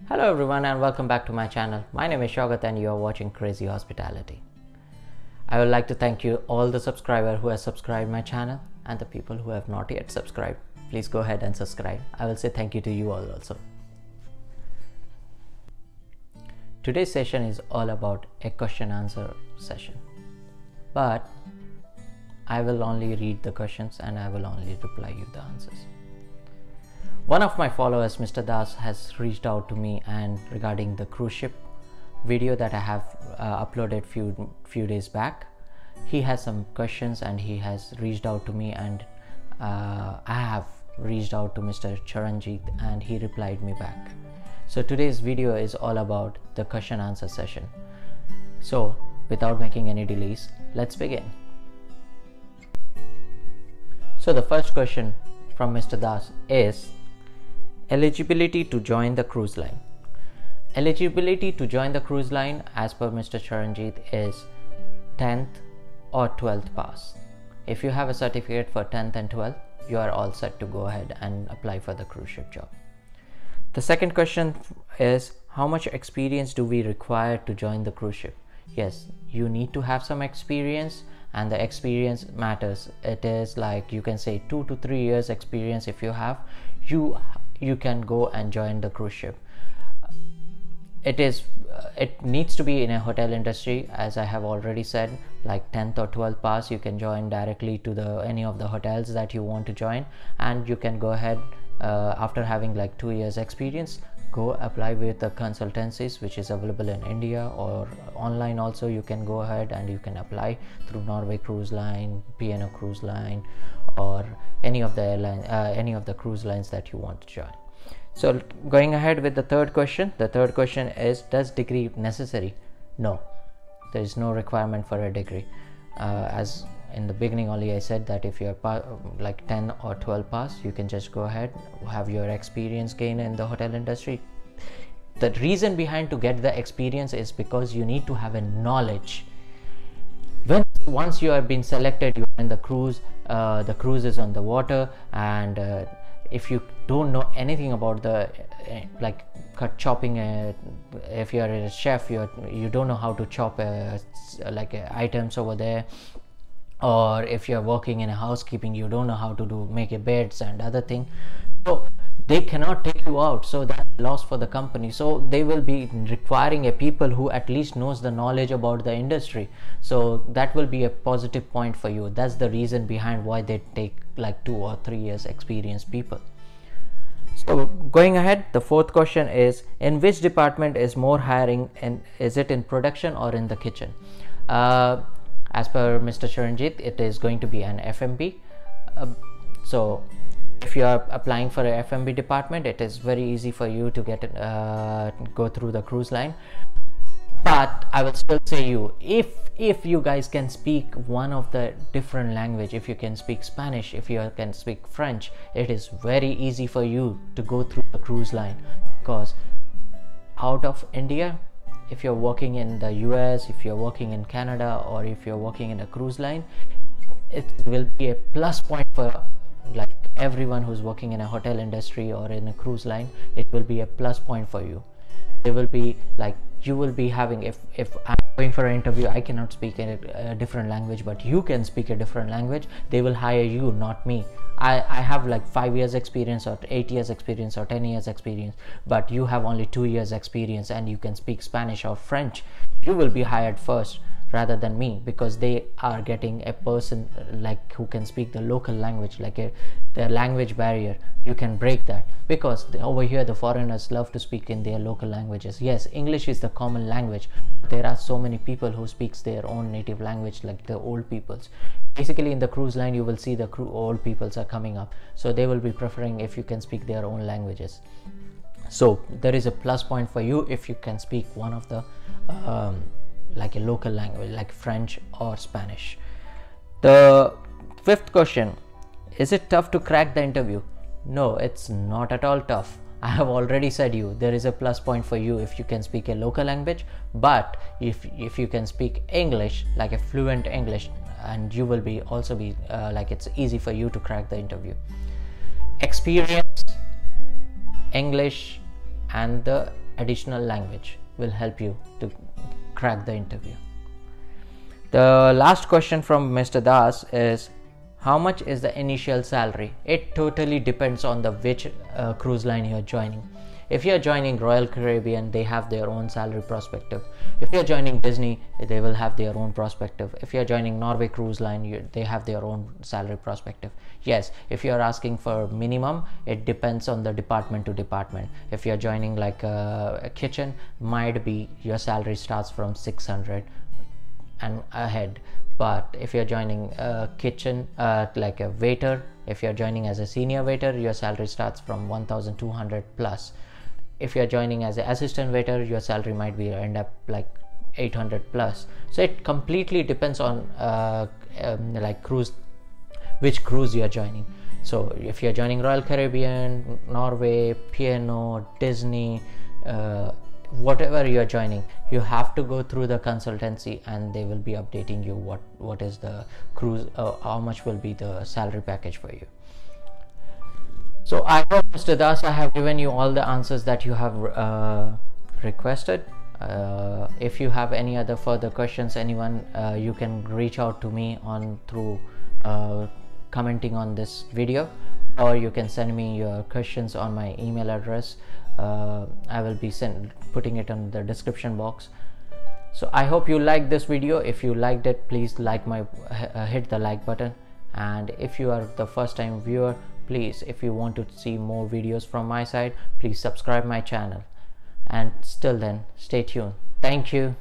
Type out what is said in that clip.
Hello everyone and welcome back to my channel. My name is Shogat and you are watching Crazy Hospitality. I would like to thank you all the subscribers who have subscribed my channel and the people who have not yet subscribed. Please go ahead and subscribe. I will say thank you to you all also. Today's session is all about a question answer session. But I will only read the questions and I will only reply you the answers. One of my followers, Mr. Das, has reached out to me and regarding the cruise ship video that I have uploaded few days back. He has some questions and he has reached out to me, and I have reached out to Mr. Charanjit and he replied me back. So today's video is all about the question answer session. So without making any delays, let's begin. So the first question from Mr. Das is eligibility to join the cruise line. Eligibility to join the cruise line as per Mr. Charanjit is 10th or 12th pass. If you have a certificate for 10th and 12th, you are all set to go ahead and apply for the cruise ship job. The second question is, how much experience do we require to join the cruise ship? Yes, you need to have some experience, and the experience matters. It is like, you can say 2 to 3 years experience. If you have, you can go and join the cruise ship. It needs to be in a hotel industry, as I have already said, like 10th or 12th pass. You can join directly to any of the hotels that you want to join, and you can go ahead after having like 2 years experience, go apply with the consultancies which is available in India, or online also. You can go ahead and you can apply through Norway Cruise Line, P&O Cruise Line, or any of the any of the cruise lines that you want to join. So going ahead with the third question. The third question is, does degree necessary? No, there is no requirement for a degree. As in the beginning only I said that if you're like 10 or 12 pass, you can just go ahead, have your experience gain in the hotel industry. The reason behind to get the experience is because you need to have a knowledge. Once you have been selected, you are in the cruise is on the water, and if you don't know anything about the like chopping, if you are a chef, you don't know how to chop items over there, or if you are working in a housekeeping, you don't know how to make a beds and other thing, so they cannot take you out. So that's a loss for the company. So they will be requiring a people who at least knows the knowledge about the industry. So that will be a positive point for you. That's the reason behind why they take like 2 or 3 years experienced people. So going ahead, the fourth question is, in which department is more hiring, and is it in production or in the kitchen? As per Mr. Charanjit, it is going to be an F&B. So if you are applying for a F&B department, it is very easy for you to get go through the cruise line. But I will still say you, if you guys can speak one of the different language, if you can speak Spanish, if you can speak French, it is very easy for you to go through the cruise line. Because out of India, if you're working in the US, if you're working in Canada, or if you're working in a cruise line, it will be a plus point for like everyone who's working in a hotel industry or in a cruise line. It will be a plus point for you. They will be like, you will be having, if I'm going for an interview, I cannot speak a different language, but you can speak a different language, they will hire you, not me. I have like 5 years experience, or 8 years experience, or 10 years experience, but you have only 2 years experience and you can speak Spanish or French. You will be hired first rather than me, because they are getting a person like who can speak the local language, like the language barrier. You can break that, because over here the foreigners love to speak in their local languages. Yes, English is the common language, but there are so many people who speaks their own native language, like the old peoples. Basically in the cruise line, you will see the old peoples are coming up, so they will be preferring if you can speak their own languages. So there is a plus point for you if you can speak one of the like a local language like French or Spanish. The fifth question, is it tough to crack the interview? No, it's not at all tough. I have already said you, there is a plus point for you if you can speak a local language, but if you can speak English, like a fluent English, and you will be also be like, it's easy for you to crack the interview. Experience, English, and the additional language will help you to crack the interview. The last question from Mr. Das is, how much is the initial salary? It totally depends on the which cruise line you are joining. If you are joining Royal Caribbean, they have their own salary perspective. If you are joining Disney, they will have their own perspective. If you are joining Norway Cruise Line, they have their own salary perspective. Yes, if you are asking for minimum, it depends on the department to department. If you are joining like a kitchen, might be your salary starts from 600 and ahead. But if you're joining a kitchen, like a waiter, if you're joining as a senior waiter, your salary starts from 1200 plus. If you're joining as an assistant waiter, your salary might be end up like 800 plus. So it completely depends on like which cruise you are joining. So if you're joining Royal Caribbean, Norway, P&O, Disney, whatever you are joining, you have to go through the consultancy, and they will be updating you what is the cruise, how much will be the salary package for you. So I hope, Mr. Das, I have given you all the answers that you have requested. If you have any other further questions, anyone, you can reach out to me on through commenting on this video, or you can send me your questions on my email address. I will be putting it in the description box. So I hope you liked this video. If you liked it, please hit the like button, and if you are the first time viewer, please, if you want to see more videos from my side, please subscribe my channel. And still then, stay tuned. Thank you.